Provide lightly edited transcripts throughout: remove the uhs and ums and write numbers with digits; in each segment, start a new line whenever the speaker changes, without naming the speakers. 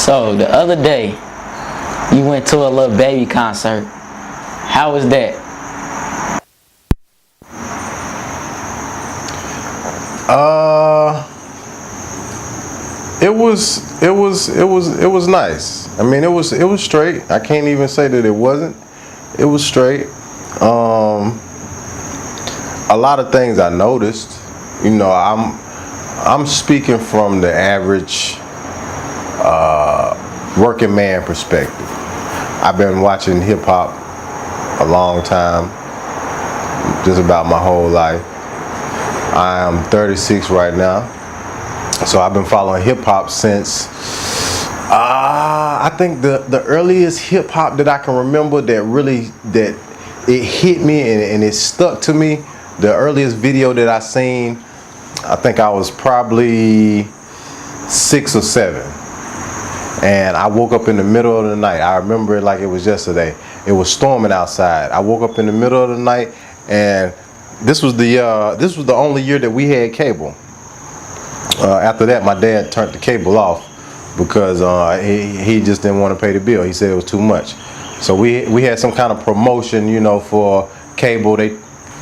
So the other day, you went to a little baby concert. How was that?
Uh, it was nice. I mean, it was straight. I can't even say that it wasn't. It was straight. A lot of things I noticed. You know, I'm speaking from the average working man perspective. I've been watching hip hop a long time, just about my whole life. I am 36 right now, so I've been following hip hop since I think the earliest hip hop that I can remember that it hit me and it stuck to me. The earliest video that I seen, I think I was probably 6 or 7. And I woke up in the middle of the night. I remember it like it was yesterday. It was storming outside. I woke up in the middle of the night, and this was the only year that we had cable. After that, my dad turned the cable off because he just didn't want to pay the bill. He said it was too much. So we had some kind of promotion, you know, for cable. They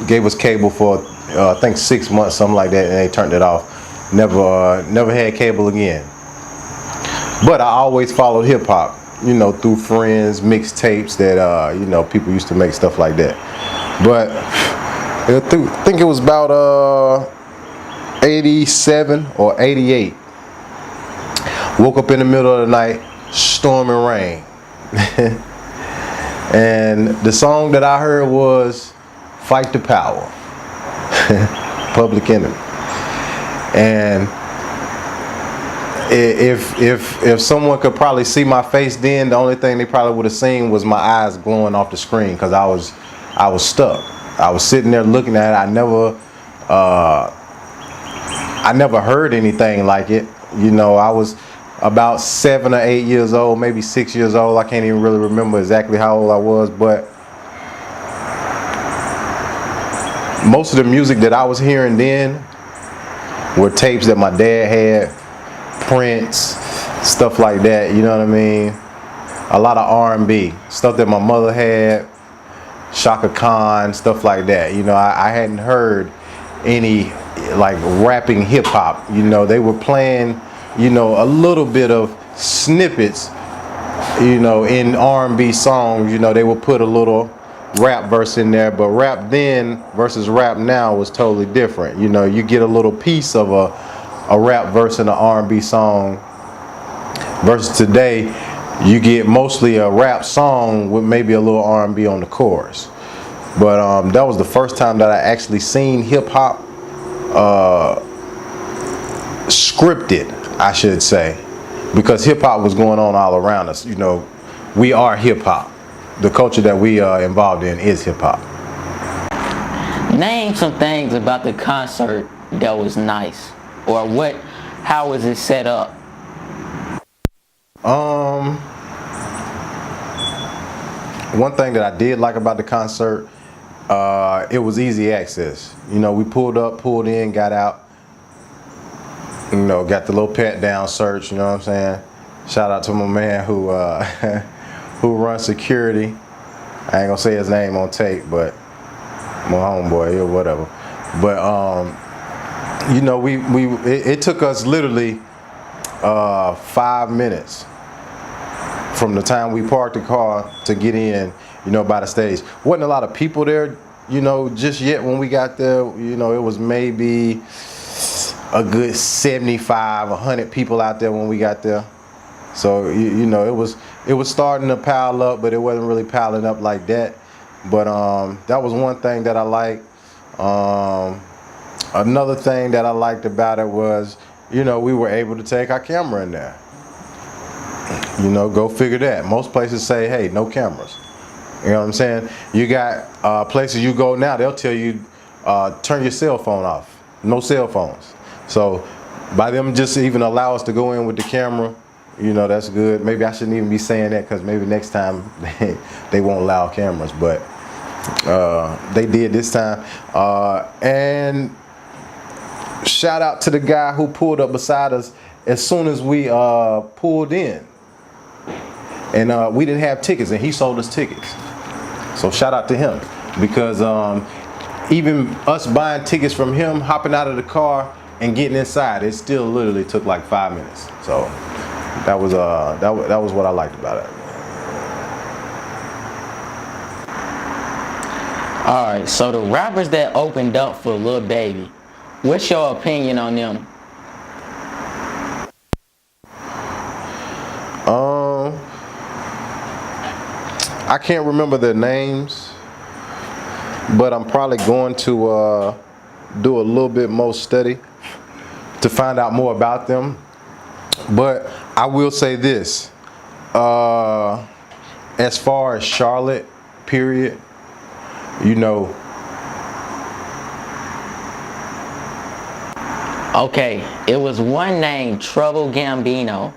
gave us cable for I think 6 months, something like that, and they turned it off. Never had cable again. But I always followed hip hop, you know, through friends, mixtapes that you know, people used to make stuff like that. But I think it was about 87 or 88. Woke up in the middle of the night, storming rain. And the song that I heard was Fight the Power, Public Enemy. And if someone could probably see my face then, the only thing they probably would have seen was my eyes glowing off the screen, because I was stuck. I was sitting there looking at it. I never heard anything like it. You know, I was about 7 or 8 years old, maybe 6 years old. I can't even really remember exactly how old I was, but most of the music that I was hearing then were tapes that my dad had, Prince, stuff like that, you know what I mean? A lot of R&B, stuff that my mother had, Shaka Khan, stuff like that. You know, I hadn't heard any like rapping hip hop. You know, they were playing, you know, a little bit of snippets, you know, in R&B songs. You know, they would put a little rap verse in there, but rap then versus rap now was totally different. You know, you get a little piece of a rap verse in an R&B song versus today, you get mostly a rap song with maybe a little R&B on the chorus. But that was the first time that I actually seen hip hop scripted, I should say, because hip hop was going on all around us. You know, we are hip hop. The culture that we are involved in is hip hop.
Name some things about the concert that was nice, or how was it set up?
One thing that I did like about the concert, it was easy access. You know, we pulled up, pulled in, got out, you know, got the little pat down search, you know what I'm saying? Shout out to my man who who runs security. I ain't gonna say his name on tape, but my homeboy or whatever. But you know, it took us literally 5 minutes from the time we parked the car to get in, you know, by the stage. Wasn't a lot of people there, you know, just yet when we got there. You know, it was maybe a good 75, 100 people out there when we got there. So you know, it was starting to pile up, but it wasn't really piling up like that. But that was one thing that I liked. Another thing that I liked about it was, you know, we were able to take our camera in there. You know, go figure that. Most places say, hey, no cameras. You know what I'm saying? You got places you go now, they'll tell you, turn your cell phone off. No cell phones. So by them just even allow us to go in with the camera, you know, that's good. Maybe I shouldn't even be saying that, because maybe next time they won't allow cameras. But they did this time. And shout out to the guy who pulled up beside us as soon as we pulled in. and we didn't have tickets, and he sold us tickets. So shout out to him, because even us buying tickets from him, hopping out of the car and getting inside, it still literally took like 5 minutes. So that was what I liked about it.
All right, so the rappers that opened up for Lil Baby, what's your opinion on them?
I can't remember their names, but I'm probably going to do a little bit more study to find out more about them. But I will say this, as far as Charlotte, period, you know.
Okay, it was one named Trouble Gambino.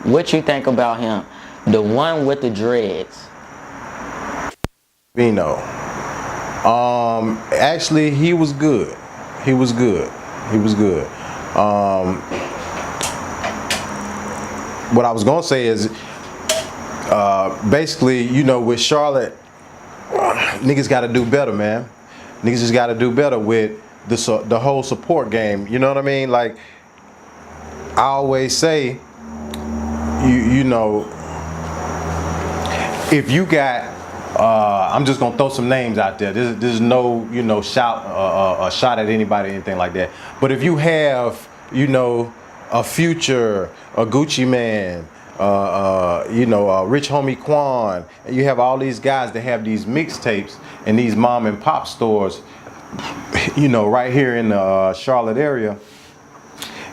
What you think about him? The one with the dreads.
Actually, he was good. He was good. What I was gonna say is, basically, you know, with Charlotte, niggas got to do better, man. Niggas just got to do better with the whole support game. You know what I mean? Like I always say, you know, if you got, I'm just gonna throw some names out there. There's no, you know, shot at anybody or anything like that. But if you have, you know, a Future, a Gucci Man, you know, Rich Homie Quan, and you have all these guys that have these mixtapes in these mom and pop stores, you know, right here in the Charlotte area.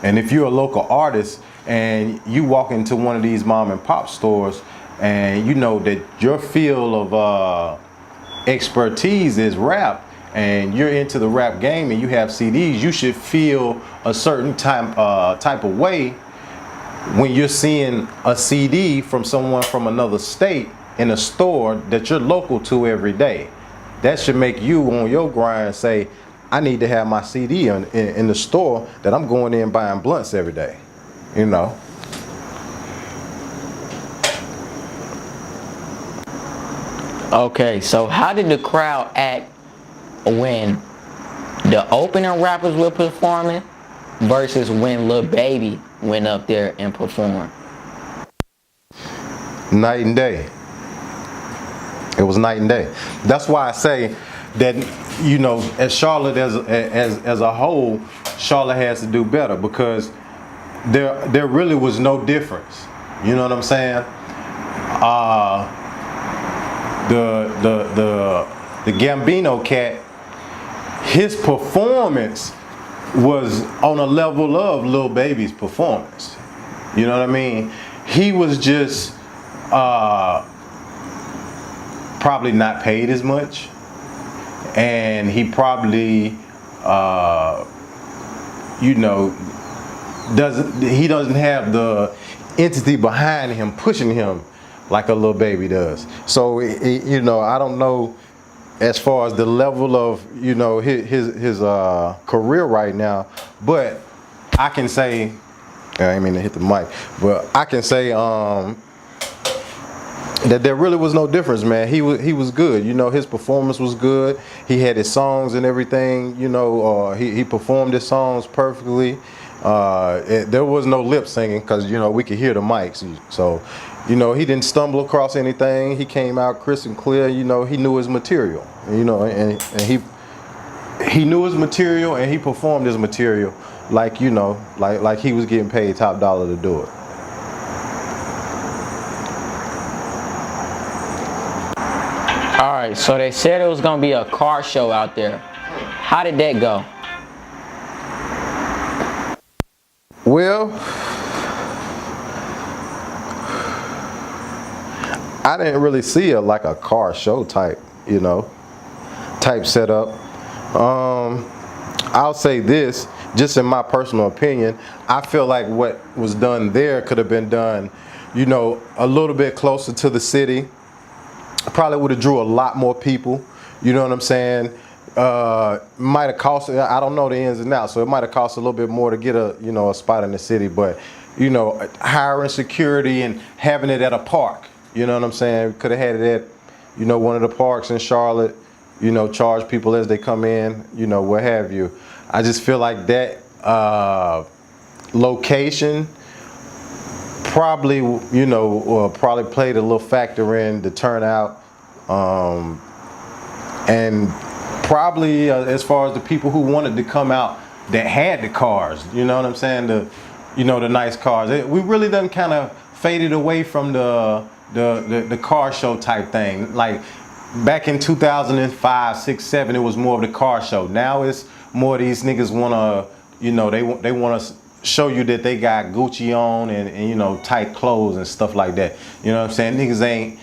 And if you're a local artist and you walk into one of these mom and pop stores, and you know that your field of expertise is rap, and you're into the rap game and you have CDs, you should feel a certain type of way when you're seeing a CD from someone from another state in a store that you're local to every day. That should make you on your grind say, I need to have my CD in the store that I'm going in buying blunts every day, you know.
Okay, so how did the crowd act when the opening rappers were performing versus when Lil Baby went up there and performed?
Night and day. It was night and day. That's why I say that, you know, as Charlotte as a whole, Charlotte has to do better, because there really was no difference. You know what I'm saying? The Gambino cat, his performance was on a level of Lil Baby's performance. You know what I mean? He was just probably not paid as much, and he probably you know, doesn't have the entity behind him pushing him like a Lil Baby does. So you know, I don't know as far as the level of, you know, his career right now, but I can say, I didn't mean to hit the mic, but I can say that there really was no difference, man. He was good. You know, his performance was good. He had his songs and everything. You know, he performed his songs perfectly. There was no lip singing, because, you know, we could hear the mics. So, you know, he didn't stumble across anything. He came out crisp and clear. You know, he knew his material. You know, and he knew his material, and he performed his material like, you know, like he was getting paid top dollar to do it.
All right, so they said it was gonna be a car show out there. How did that go?
Well, I didn't really see it like a car show type, you know, type setup. I'll say this, just in my personal opinion, I feel like what was done there could have been done, you know, a little bit closer to the city. Probably would have drew a lot more people. You know what I'm saying? Might have cost, I don't know the ins and outs, so it might have cost a little bit more to get a, you know, a spot in the city, but, you know, hiring security and having it at a park, You know what I'm saying? Could have had it at, you know, one of the parks in Charlotte. You know, charge people as they come in. You know, what have you. I just feel like that location probably, you know, probably played a little factor in the turnout, and probably as far as the people who wanted to come out that had the cars, you know what I'm saying, the nice cars. We really done kind of faded away from the car show type thing. Like back in 2005, 6, 7, it was more of the car show. Now it's more these niggas wanna, you know, they want to show you that they got Gucci on and you know, tight clothes and stuff like that. You know what I'm saying? Niggas ain't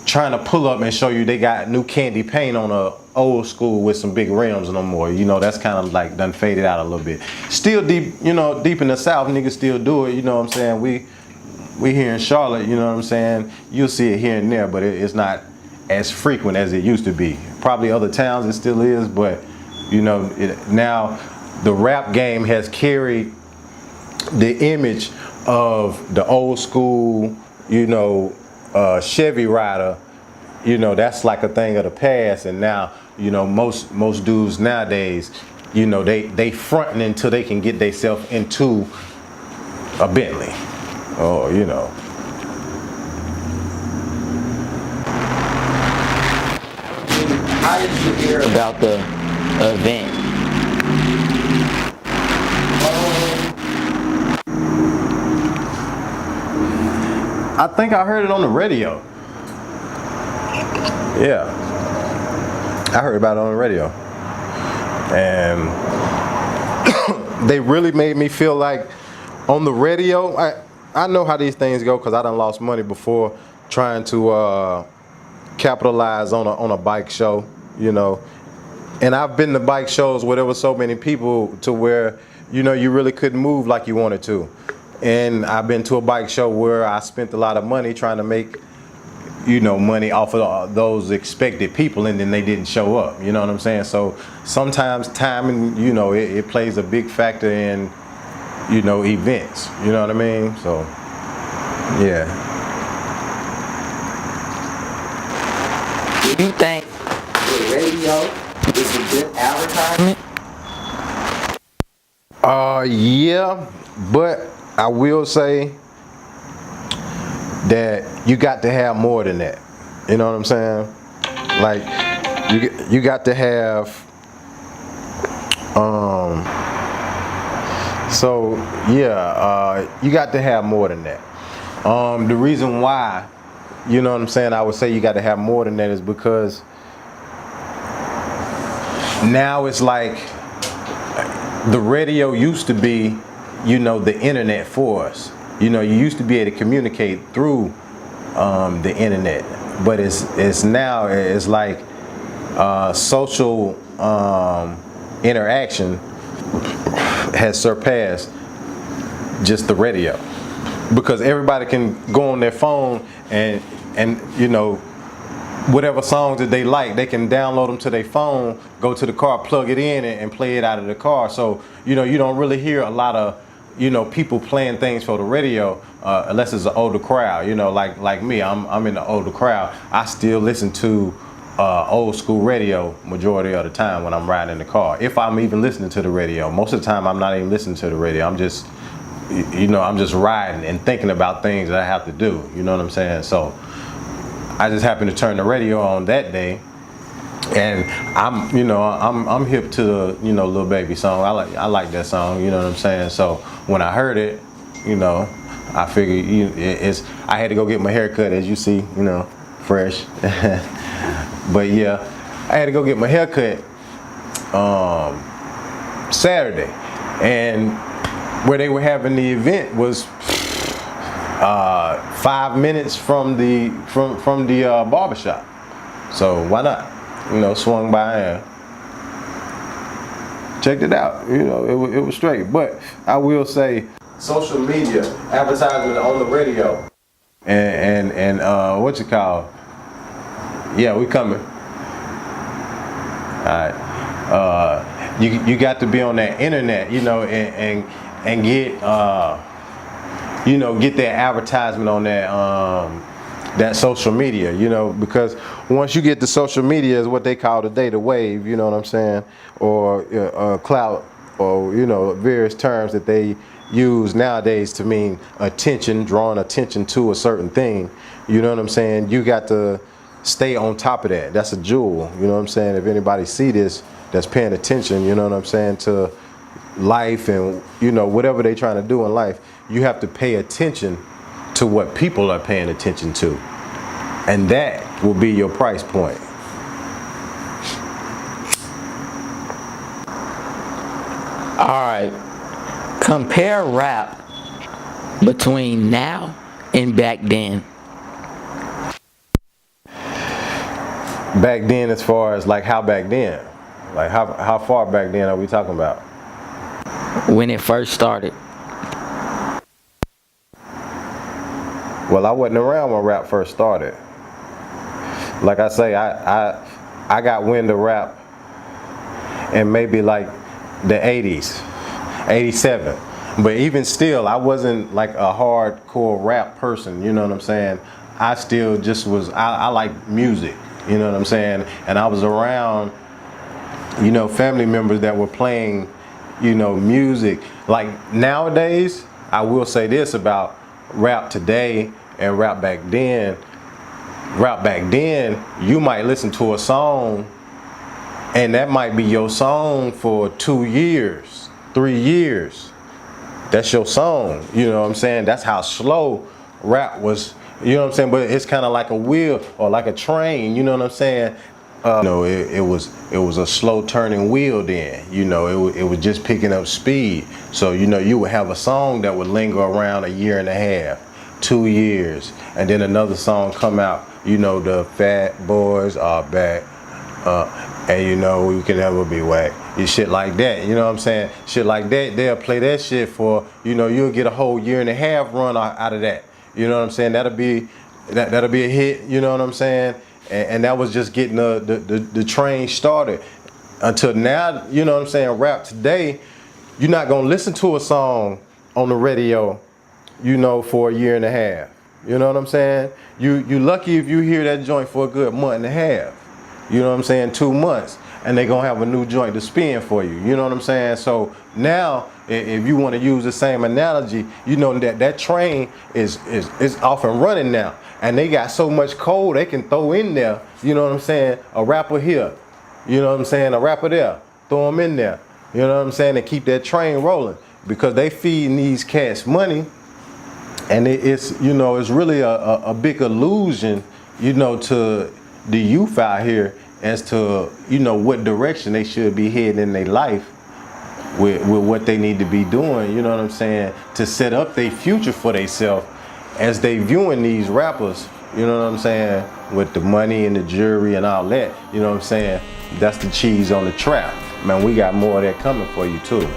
trying to pull up and show you they got new candy paint on a old school with some big rims no more. You know, that's kind of like done faded out a little bit. Still deep, you know, deep in the South, niggas still do it. You know what I'm saying? We here in Charlotte, you know what I'm saying? You'll see it here and there, but it's not as frequent as it used to be. Probably other towns it still is, but you know, now the rap game has carried the image of the old school, you know, Chevy rider. You know, that's like a thing of the past, and now, you know, most dudes nowadays, you know, they fronting until they can get themselves into a Bentley, or you know.
How did you hear about the event?
I think I heard it on the radio. Yeah, I heard about it on the radio, and they really made me feel like on the radio. I know how these things go because I done lost money before trying to capitalize on a bike show, you know. And I've been to bike shows where there were so many people to where, you know, you really couldn't move like you wanted to. And I've been to a bike show where I spent a lot of money trying to make, you know, money off of those expected people, and then they didn't show up. You know what I'm saying? So sometimes timing, you know, it plays a big factor in, you know, events. You know what I mean? So, yeah.
Do you think the radio is a good advertisement?
Yeah, but I will say that you got to have more than that. You know what I'm saying? Like you got to have so yeah, you got to have more than that. The reason why, you know what I'm saying, I would say you got to have more than that is because now it's like the radio used to be, you know, the internet for us. You know, you used to be able to communicate through the internet, but it's now it's like social interaction has surpassed just the radio, because everybody can go on their phone and you know, whatever songs that they like, they can download them to their phone, go to the car, plug it in, and play it out of the car. So, you know, you don't really hear a lot of, you know, people playing things for the radio unless it's an older crowd. You know, like me, I'm in the older crowd. I still listen to old school radio majority of the time when I'm riding in the car. If I'm even listening to the radio, most of the time I'm not even listening to the radio. I'm just, you know, I'm just riding and thinking about things that I have to do. You know what I'm saying? So I just happened to turn the radio on that day, and I'm, you know, I'm hip to the, you know, Lil Baby song. I like that song. You know what I'm saying? So when I heard it, you know, I figured I had to go get my hair cut, as you see, you know, fresh. But yeah, I had to go get my hair cut Saturday, and where they were having the event was 5 minutes from the barbershop. So why not? You know, swung by and checked it out. You know, it was straight. But I will say, social media advertisement on the radio and what you call? Yeah, we coming. All right. You got to be on that internet, you know, and get you know, get that advertisement on that that social media, you know, because once you get to social media is what they call today the wave, you know what I'm saying, or clout, or you know, various terms that they use nowadays to mean attention, drawing attention to a certain thing. You know what I'm saying? You got to stay on top of that. That's a jewel. You know what I'm saying? If anybody see this that's paying attention, you know what I'm saying, to life and, you know, whatever they trying to do in life, you have to pay attention to what people are paying attention to. And that will be your price point.
All right. Compare rap between now and back then.
Back then, as far as like how back then? Like how far back then are we talking about?
When it first started.
Well, I wasn't around when rap first started. Like I say, I got wind of rap in maybe like the 80s, 87. But even still, I wasn't like a hardcore rap person, you know what I'm saying? I still just was, I like music, you know what I'm saying? And I was around, you know, family members that were playing, you know, music. Like nowadays, I will say this about rap today and rap back then. Rap back then, you might listen to a song and that might be your song for 2 years, 3 years. That's your song, you know what I'm saying? That's how slow rap was, you know what I'm saying? But it's kind of like a wheel or like a train, you know what I'm saying? You know, it was a slow turning wheel then, you know, it was just picking up speed. So, you know, you would have a song that would linger around 1.5 years, 2 years, and then another song come out, you know, the Fat Boys Are Back, and you know, we can never be whack. You shit like that, you know what I'm saying? Shit like that, they'll play that shit for, you know, you'll get a whole 1.5 years run out of that. You know what I'm saying? That'll be a hit, you know what I'm saying? And that was just getting the train started. Until now, you know what I'm saying, rap today, you're not gonna listen to a song on the radio, you know, for 1.5 years. You know what I'm saying? You lucky if you hear that joint for a good 1.5 months. You know what I'm saying? 2 months. And they gonna have a new joint to spin for you. You know what I'm saying? So now, if you want to use the same analogy, you know that train is off and running now. And they got so much coal they can throw in there, you know what I'm saying, a rapper here, you know what I'm saying, a rapper there, throw them in there, you know what I'm saying, and keep that train rolling, because they feeding these cats money, and it's, you know, it's really a big illusion, you know, to the youth out here as to, you know, what direction they should be heading in their life with what they need to be doing, you know what I'm saying, to set up their future for themselves as they viewing these rappers, you know what I'm saying, with the money and the jewelry and all that, you know what I'm saying, that's the cheese on the trap. Man, we got more of that coming for you too.